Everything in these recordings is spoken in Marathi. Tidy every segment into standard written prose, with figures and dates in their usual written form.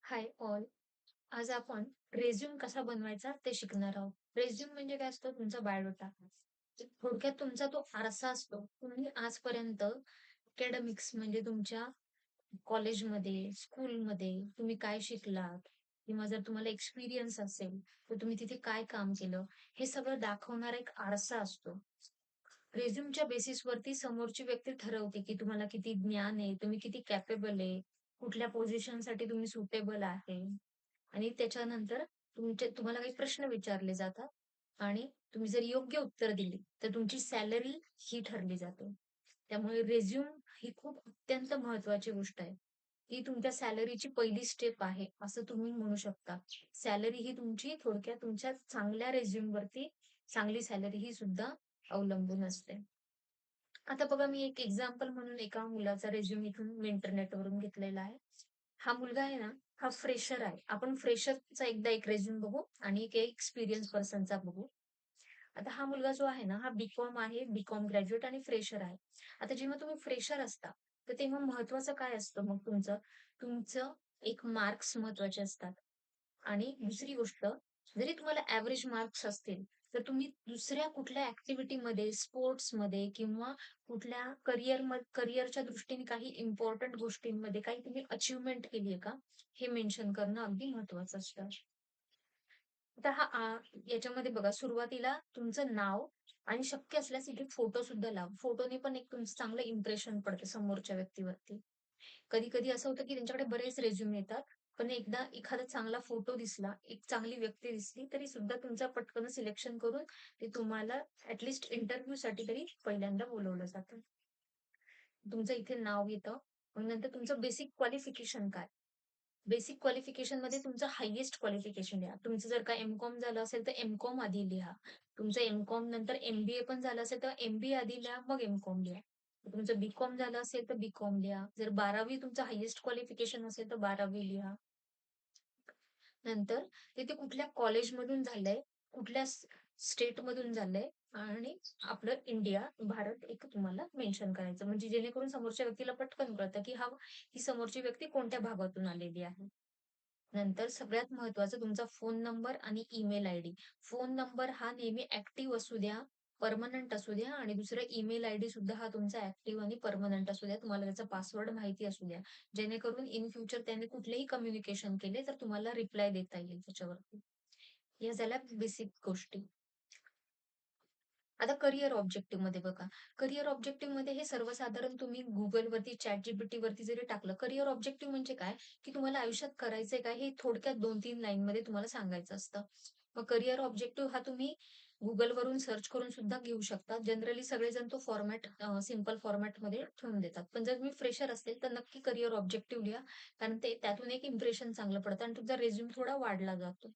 Hi all. आज आपण रेझ्यूम कसा बनवायचा ते शिकणार आहोत. रेझ्यूम म्हणजे काय असतं? तुमचा बायोडाटा. थोडक्यात तुमचा तो आरसा असतो. तुम्ही आजपर्यंत अकॅडमिक्स म्हणजे तुमच्या कॉलेजमध्ये, स्कूलमध्ये तुम्ही काय शिकलात किंवा जर तुम्हाला एक्सपिरियन्स असेल, तर तुम्ही तिथे काय काम केलं, हे सगळं दाखवणारा एक आरसा असतो. रेझ्यूमच्या बेसिसवरती समोरची व्यक्ती ठरवते, की तुम्हाला किती ज्ञान आहे, तुम्ही किती कॅपेबल आहे, कुठल्या पोझिशनसाठी तुम्ही सुटेबल आहे. आणि त्याच्यानंतर तुम्हाला काही प्रश्न विचारले जातात आणि तुम्ही जर योग्य उत्तर दिली, तर तुमची सॅलरी ही ठरली जाते. त्यामुळे रिझ्यूम ही खूप अत्यंत महत्त्वाची गोष्ट आहे. ती तुमच्या सॅलरीची पहिली स्टेप आहे, असं तुम्ही म्हणू शकता. सॅलरी ही तुमची थोडक्यात तुमच्या चांगल्या रिझ्यूमवरती चांगली सॅलरी ही सुद्धा अवलंबून असते. आता बघा मी एक एक्झाम्पल म्हणून एका मुलाचा रिझ्यूम इथून मी इंटरनेटवरून घेतलेला आहे. हा मुलगा आहे ना, हा फ्रेशर आहे. आपण फ्रेशरचा एकदा एक रिझ्यूम बघू आणि एक एक्सपिरियन्स पर्सनचा बघू. आता हा मुलगा जो आहे ना, हा बी-कॉम आहे, बी-कॉम ग्रॅज्युएट आणि फ्रेशर आहे. आता जेव्हा तुम्ही फ्रेशर असता, तर तेव्हा महत्त्वाचं काय असतं मग तुमचं? तुमचं एक मार्क्स महत्त्वाचे असतात. आणि दुसरी गोष्ट, जरी तुम्हाला एव्हरेज मार्क्स असतील, तर तुम्ही दुसऱ्या कुठल्या ॲक्टिव्हिटीमध्ये, स्पोर्ट्समध्ये किंवा कुठल्या करिअरच्या दृष्टीने काही इम्पोर्टंट गोष्टींमध्ये काही तुम्ही अचीव्हमेंट केली आहे का? हे मेन्शन करणं अगदी महत्त्वाचं असतं. आता याच्यामध्ये बघा सुरुवातीला तुमचं नाव आणि शक्य असल्यास इथे फोटो सुद्धा लावा. फोटोने पण एक तुमचं चांगलं इम्प्रेशन पडतं समोरच्या व्यक्तीवरती. कधी-कधी असं होतं, की त्यांच्याकडे बरेच रिझ्यूम येतात. पण एकदा एखादा चांगला फोटो दिसला, एक चांगली व्यक्ती दिसली, तरी सुद्धा तुमचा पटकन सिलेक्शन करून ते तुम्हाला ॲट लिस्ट इंटरव्ह्यूसाठी तरी पहिल्यांदा बोलावलं जातं. तुमचं इथे नाव येतं. मग नंतर तुमचं बेसिक क्वालिफिकेशन काय? बेसिक क्वालिफिकेशनमध्ये तुमचं हायेस्ट क्वालिफिकेशन लिहा. तुमचं जर का एम-कॉम झालं असेल, तर एम-कॉम आधी लिहा. तुमचं एम-कॉम नंतर एम-बी-ए पण झालं असेल, तर एम-बी-ए आधी लिहा, मग एम-कॉम लिहा. तुमचं बी-कॉम झालं असेल, तर बी-कॉम लिहा. जर 12वी तुमचं हायेस्ट क्वालिफिकेशन असेल, तर 12वी लिहा. नंतर तिथे कुठल्या कॉलेजमधून झालंय, कुठल्या स्टेटमधून झालंय आणि आपलं इंडिया, भारत एक तुम्हाला मेन्शन करायचं. म्हणजे जेणेकरून समोरच्या व्यक्तीला पटकन कळतं, की ही समोरची व्यक्ती कोणत्या भागातून आलेली आहे. नंतर सगळ्यात महत्त्वाचं तुमचा फोन नंबर आणि ईमेल आयडी. फोन नंबर हा नेहमी ॲक्टिव्ह असू द्या, पर्मनंट असू द्या आणि दुसरं ईमेल आयडी सुद्धा हा तुमचा ॲक्टिव्ह आणि पर्मनंट असू द्या. तुम्हाला त्याचा पासवर्ड माहिती असू द्या. जेणेकरून इन फ्युचर त्याने कुठलेही कम्युनिकेशन केले तर तुम्हाला रिप्लाय देता येईल त्याच्यावरती. या झाल्या बेसिक गोष्टी. आता करियर ऑब्जेक्टिव्हमध्ये बघा. करियर ऑब्जेक्टिव्हमध्ये हे सर्वसाधारण तुम्ही Googleवरती, ChatGPTवरती जरी टाकलं, करियर ऑब्जेक्टिव्ह म्हणजे काय? की तुम्हाला आयुष्यात करायचंय काय? हे थोडक्यात 2-3 लाईनमध्ये तुम्हाला सांगायचं असतं. मग करियर ऑब्जेक्टिव्ह हा तुम्ही Googleवरून सर्च करून सुद्धा घेऊ शकता. जनरली सगळेजण तो फॉर्मॅट सिंपल फॉर्मॅटमध्ये ठेवून देतात. पण जर तुम्ही फ्रेशर असेल, तर नक्की करियर ऑब्जेक्टिव्ह लिहा. कारण ते त्यातून एक इम्प्रेशन चांगलं पडतं आणि तुमचा रिझ्यूम थोडा वाढला जातो.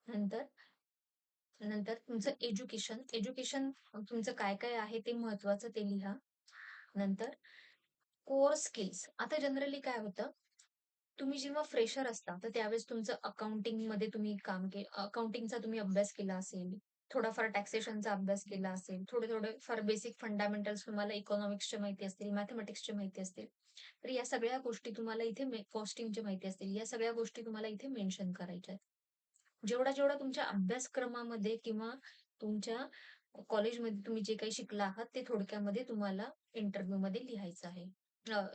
नंतर नंतर तुमचं एज्युकेशन. एज्युकेशन तुमचं काय-काय आहे ते महत्त्वाचं ते लिहा. नंतर कोर स्किल्स. आता जनरली काय होतं, तुम्ही जेव्हा फ्रेशर असता, तर त्यावेळेस तुमचं अकाउंटिंगमध्ये तुम्ही अकाउंटिंगचा तुम्ही अभ्यास केला असेल, थोडाफार टॅक्सेशनचा अभ्यास केला असेल, थोडे-थोडे फार बेसिक फंडामेंटल्स तुम्हाला इकॉनॉमिक्सच्या माहिती असतील, मॅथेमॅटिक्सच्या माहिती असतील. तर या सगळ्या गोष्टी तुम्हाला इथे कॉस्टिंगची माहिती असतील. या सगळ्या गोष्टी तुम्हाला इथे मेन्शन करायच्या आहेत. जेवढा-जेवढा तुमच्या अभ्यासक्रमामध्ये किंवा तुमच्या कॉलेजमध्ये तुम्ही जे काही शिकला आहात, ते थोडक्यामध्ये तुम्हाला इंटरव्ह्यूमध्ये लिहायचं आहे.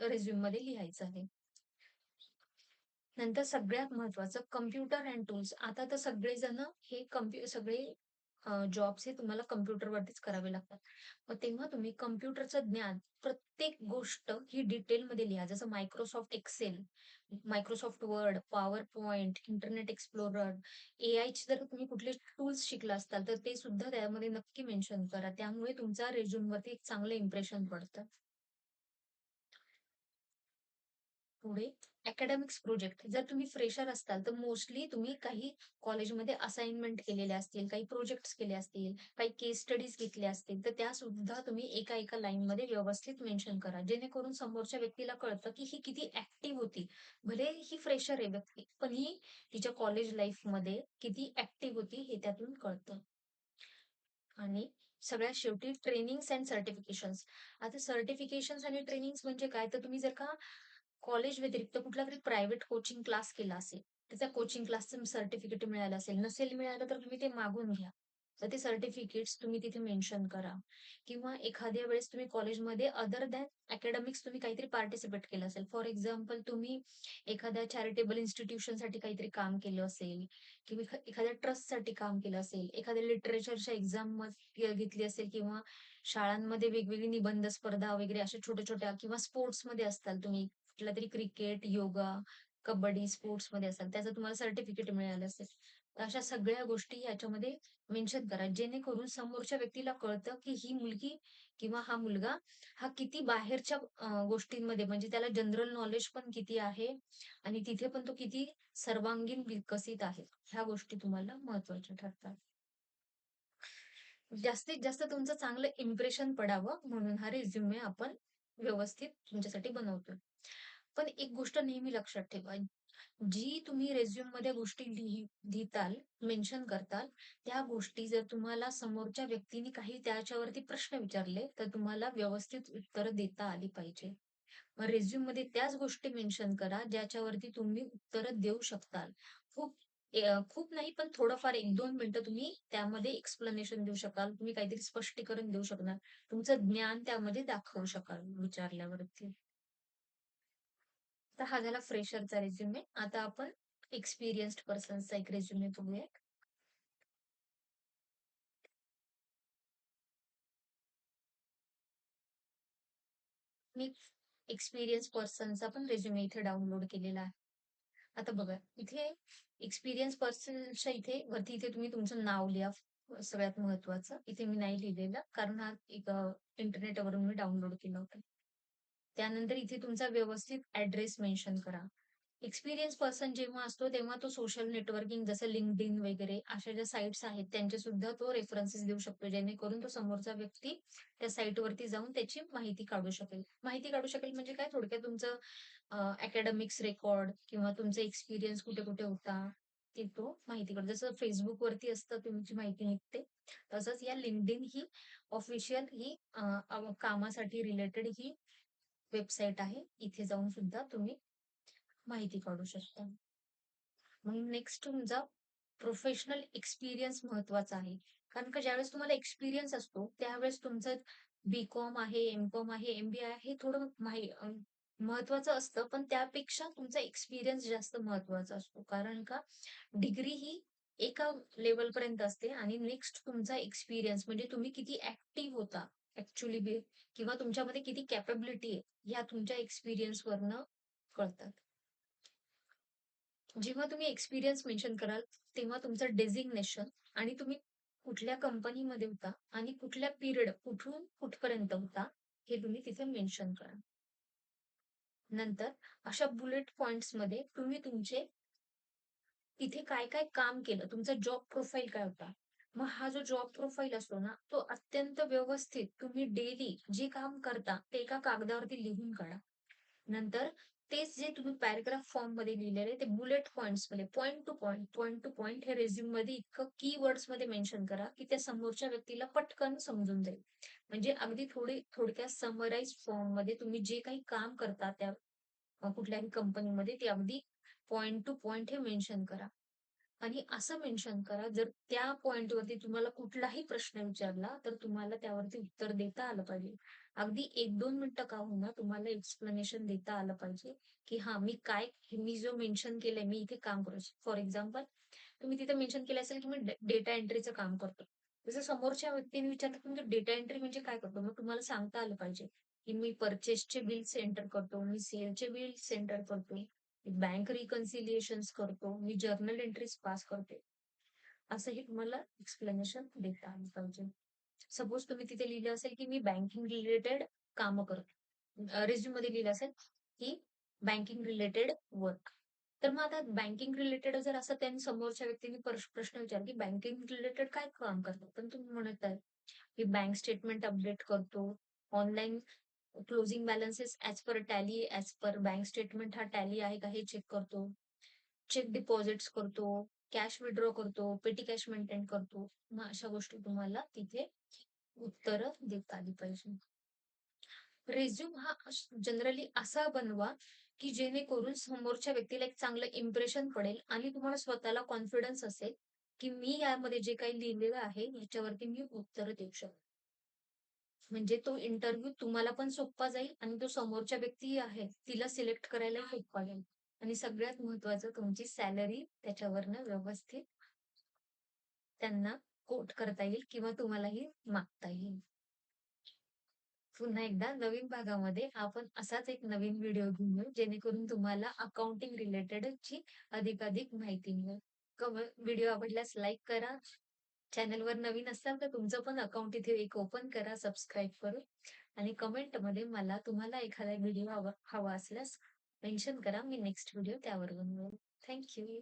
रिझ्यूममध्ये लिहायचं आहे. नंतर सगळ्यात महत्त्वाचं कॉम्प्युटर एंड टूल्स. आता तर सगळेजण हे सगळे जॉब्स हे तुम्हाला कॉम्प्युटरवरतीच करावे लागतात. मग तेव्हा तुम्ही कॉम्प्युटरचं ज्ञान प्रत्येक गोष्ट ही डिटेलमध्ये लिहा. जसं Microsoft Excel, Microsoft Word, PowerPoint, internet explorer, एआयचे जर तुम्ही कुठले टूल्स शिकला असताल, तर ते सुद्धा त्यामध्ये नक्की मेन्शन करा. त्यामुळे तुमचा रिझ्यूमवरती एक चांगलं इम्प्रेशन पडतं. पुढे अकॅडमिक्स प्रोजेक्ट. जर तुम्ही फ्रेशर असताल, तर मोस्टली तुम्ही काही कॉलेजमध्ये असाइनमेंट केलेल्या असतील, काही प्रोजेक्ट्स केले असतील, काही केस स्टडीज घेतल्या असतील, तर त्यासुद्धा तुम्ही एका-एका लाईनमध्ये व्यवस्थित मेन्शन करा. जेणेकरून समोरच्या व्यक्तीला कळतं, की ही किती ॲक्टिव्ह होती. भले ही फ्रेशर आहे व्यक्ती, पण ही तिच्या कॉलेज लाईफमध्ये किती ॲक्टिव्ह होती हे त्यातून कळतं. आणि सगळ्यात शेवटी ट्रेनिंग्स एंड सर्टिफिकेशन्स. आता सर्टिफिकेशन्स आणि ट्रेनिंग्स म्हणजे काय? तर तुम्ही जर का कॉलेज व्यतिरिक्त कुठलातरी प्रायव्हेट कोचिंग क्लास केला असेल, त्याचा कोचिंग क्लासचं सर्टिफिकेट मिळालं असेल. नसेल मिळालं तर तुम्ही ते मागून घ्या. तर ते सर्टिफिकेट्स तुम्ही तिथे मेन्शन करा किंवा एखाद्या वेळेस तुम्ही कॉलेजमध्ये अदर दॅन अकॅडमिक्स तुम्ही काहीतरी पार्टिसिपेट केलं असेल. फॉर एक्झाम्पल तुम्ही एखाद्या चॅरिटेबल इन्स्टिट्यूशनसाठी काहीतरी काम केलं असेल किंवा एखाद्या ट्रस्टसाठी काम केलं असेल, एखाद्या लिटरेचरच्या एक्झाम घेतली असेल किंवा शाळांमध्ये वेगवेगळी निबंध स्पर्धा वगैरे अशा छोट्या-छोट्या किंवा स्पोर्ट्समध्ये असताल तुम्ही. कुठलातरी क्रिकेट, योगा, कबड्डी स्पोर्ट्समध्ये असाल, त्याचं तुम्हाला सर्टिफिकेट मिळालं असेल. तर अशा सगळ्या गोष्टी ह्याच्यामध्ये मेन्शन करा. जेणेकरून समोरच्या व्यक्तीला कळतं, की ही मुलगी किंवा हा मुलगा हा किती बाहेरच्या गोष्टींमध्ये म्हणजे त्याला जनरल नॉलेज पण किती आहे आणि तिथे पण तो किती सर्वांगीण विकसित आहे. ह्या गोष्टी तुम्हाला महत्त्वाच्या ठरतात. जास्तीत जास्त तुमचं चांगलं इम्प्रेशन पडावं म्हणून हा रिझ्यूमे आपण व्यवस्थित तुमच्यासाठी बनवतोय. पण एक गोष्ट नेहमी लक्षात ठेवा, जी तुम्ही रिझ्यूममध्ये गोष्टी लिहिताल, मेन्शन करताल, त्या गोष्टी जर तुम्हाला समोरच्या व्यक्तीने काही त्याच्यावरती प्रश्न विचारले, तर तुम्हाला व्यवस्थित उत्तरं देता आली पाहिजे. मग रिझ्यूममध्ये त्याच गोष्टी मेन्शन करा, ज्याच्यावरती तुम्ही उत्तरं देऊ शकताल. खूप खूप नाही, पण थोडंफार 1-2 मिनिटं तुम्ही त्यामध्ये एक्सप्लेनेशन देऊ शकाल. तुम्ही काहीतरी स्पष्टीकरण देऊ शकणार. तुमचं ज्ञान त्यामध्ये दाखवू शकाल विचारल्यावरती. तर हा झाला फ्रेशरचा रिझ्यूमे. आता आपण एक्सपिरियन्स्ड पर्सनचा एक रिझ्यूमे बघूया. मी एक्सपिरियन्स पर्सनचा पण रिझ्यूमे इथे डाउनलोड केलेला आहे. आता बघा, इथे एक्सपिरियन्स पर्सनच्या इथे वरती इथे तुम्ही तुमचं नाव लिहा. सगळ्यात महत्वाचं. इथे मी नाही लिहिलेलं कारण हा एक इंटरनेटवरून मी डाउनलोड केला होता. त्यानंतर इथे तुमचा व्यवस्थित ॲड्रेस मेन्शन करा. एक्सपिरियन्स पर्सन जेव्हा असतो, तेव्हा तो सोशल नेटवर्किंग जसं LinkedIn वगैरे अशा ज्या साइट्स आहेत, त्यांचे सुद्धा तो रेफरन्सेस देऊ शकतो. जेणेकरून तो समोरचा व्यक्ती त्या साइटवरती जाऊन त्याची माहिती काढू शकेल. माहिती काढू शकेल म्हणजे काय थोडक्यात तुमचं अकॅडमिक्स रेकॉर्ड किंवा तुमचा एक्सपिरियन्स कुठे-कुठे होता, ते तो माहिती काढतो. जसं Facebookवरती असतं तुमची माहिती निघते, तसंच या LinkedIn ही ऑफिशियल ही कामासाठी रिलेटेड ही वेबसाईट आहे. इथे जाऊन सुद्धा तुम्ही माहिती काढू शकता. मग नेक्स्ट तुमचा प्रोफेशनल एक्सपिरियन्स महत्वाचा आहे. कारण का ज्यावेळेस तुम्हाला एक्सपिरियन्स असतो, त्यावेळेस तुमचं बी-कॉम आहे, एम-कॉम आहे, एम-बी-ए आहे, हे थोडं महत्वाचं असतं. पण त्यापेक्षा तुमचा एक्सपिरियन्स जास्त महत्वाचा असतो. कारण का डिग्री ही एका लेव्हलपर्यंत असते आणि नेक्स्ट तुमचा एक्सपिरियन्स म्हणजे तुम्ही किती ॲक्टिव्ह होता ॲक्चुअली किंवा तुमच्यामध्ये किती कॅपॅबिलिटी आहे, ह्या तुमच्या एक्सपिरियन्सवरनं कळतात. जेव्हा तुम्ही एक्सपिरियन्स मेन्शन कराल, तेव्हा तुमचं डेझिग्नेशन आणि तुम्ही कुठल्या कंपनीमध्ये होता आणि कुठल्या पिरियड कुठून कुठपर्यंत होता, हे तुम्ही तिथे मेन्शन करा. नंतर अशा बुलेट पॉइंट्समध्ये तुम्ही तुमचे इथे काय-काय काम केलं, तुमचा जॉब प्रोफाइल काय होता? मग हा जो जॉब प्रोफाइल असतो ना, तो अत्यंत व्यवस्थित तुम्ही डेली जे काम करता, ते एका कागदावरती लिहून काढा. नंतर तेच जे तुम्ही पॅराग्राफ फॉर्ममध्ये लिहिलेले ते बुलेट पॉइंट्समध्ये point to point, point to point हे रिझ्यूममध्ये इतकं कीवर्ड्समध्ये मेन्शन करा, की त्या समोरच्या व्यक्तीला पटकन समजून जाईल. म्हणजे अगदी थोडक्यात समराईज फॉर्ममध्ये तुम्ही जे काही काम करता त्या कुठल्याही कंपनीमध्ये ते अगदी पॉइंट टू पॉइंट हे मेन्शन करा. आणि असं मेन्शन करा, जर त्या पॉइंटवरती तुम्हाला कुठलाही प्रश्न विचारला, तर तुम्हाला त्यावरती उत्तर देता आलं पाहिजे. अगदी 1-2 मिनिटं का होईना तुम्हाला एक्सप्लेनेशन देता आलं पाहिजे, की हां, मी जो मेन्शन केलंय, मी इथे काम करू फॉर एक्झाम्पल तुम्ही तिथे मेन्शन केलं असेल, की मी डेटा एंट्रीचं काम करतो. जसं समोरच्या व्यक्तीने विचारलं, की म्हणजे डेटा एंट्री म्हणजे काय करतो? मग तुम्हाला सांगता आलं पाहिजे, की मी पर्चेसचे बिल्स एंटर करतो, मी सेलचे बिल्स एंटर करतो, मी बँक रिकन्सिलिएशन्स करतो, मी जर्नल एंट्रीज पास करते. असंही तुम्हाला एक्सप्लेनेशन देता आलं पाहिजे. सपोज तुम्ही तिथे लिहिलं असेल, की मी बँकिंग रिलेटेड कामं करतो. रिझ्यूममध्ये लिहिलं असेल, की बँकिंग रिलेटेड वर्क. तर मग आता बँकिंग रिलेटेड जर असं त्यांनी समोरच्या व्यक्तीने प्रश्न विचारला, की बँकिंग रिलेटेड काय काम करतात? पण तुम्ही म्हणत आहे, की बँक स्टेटमेंट अपडेट करतो, online closing balances as per bank statement हा टॅली आहे का हे चेक करतो. चेक डिपॉझिट्स करतो, कॅश विथड्रॉ करतो, पेटी कॅश मेंटेन करतो. मग अशा गोष्टी तुम्हाला तिथे उत्तरं देता आली पाहिजे. रिझ्यूम हा जनरली असा बनवा, की जेणेकरून समोरच्या व्यक्तीला एक चांगलं इम्प्रेशन पडेल आणि तुम्हाला स्वतःला कॉन्फिडन्स असेल, की मी यामध्ये जे काही लिहिलेलं आहे, याच्यावरती मी उत्तर देऊ शकतो. म्हणजे तो इंटरव्ह्यू तुम्हाला पण सोप्पा जाईल आणि तो समोरच्या व्यक्ती आहे, तिला सिलेक्ट करायला सोप्पा जाईल. आणि सगळ्यात महत्त्वाचं तुमची सॅलरी त्याच्यावरनं व्यवस्थित त्यांना कोट करता येईल किंवा तुम्हालाही मागता येईल. पुन्हा एकदा नवीन भागामध्ये आपण असाच एक नवीन व्हिडिओ घेऊन येऊ, जेणेकरून तुम्हाला अकाउंटिंग रिलेटेडची अधिकाधिक माहिती मिळेल. व्हिडिओ आवडल्यास लाईक करा. चॅनलवर नवीन असाल तर तुमचं पण अकाउंट इथे एक ओपन करा सबस्क्राईब करून आणि कमेंटमध्ये मला तुम्हाला एखादा व्हिडिओ हवा हवा असल्यास मेन्शन करा. मी नेक्स्ट व्हिडिओ त्यावर बनवेल. Thank you.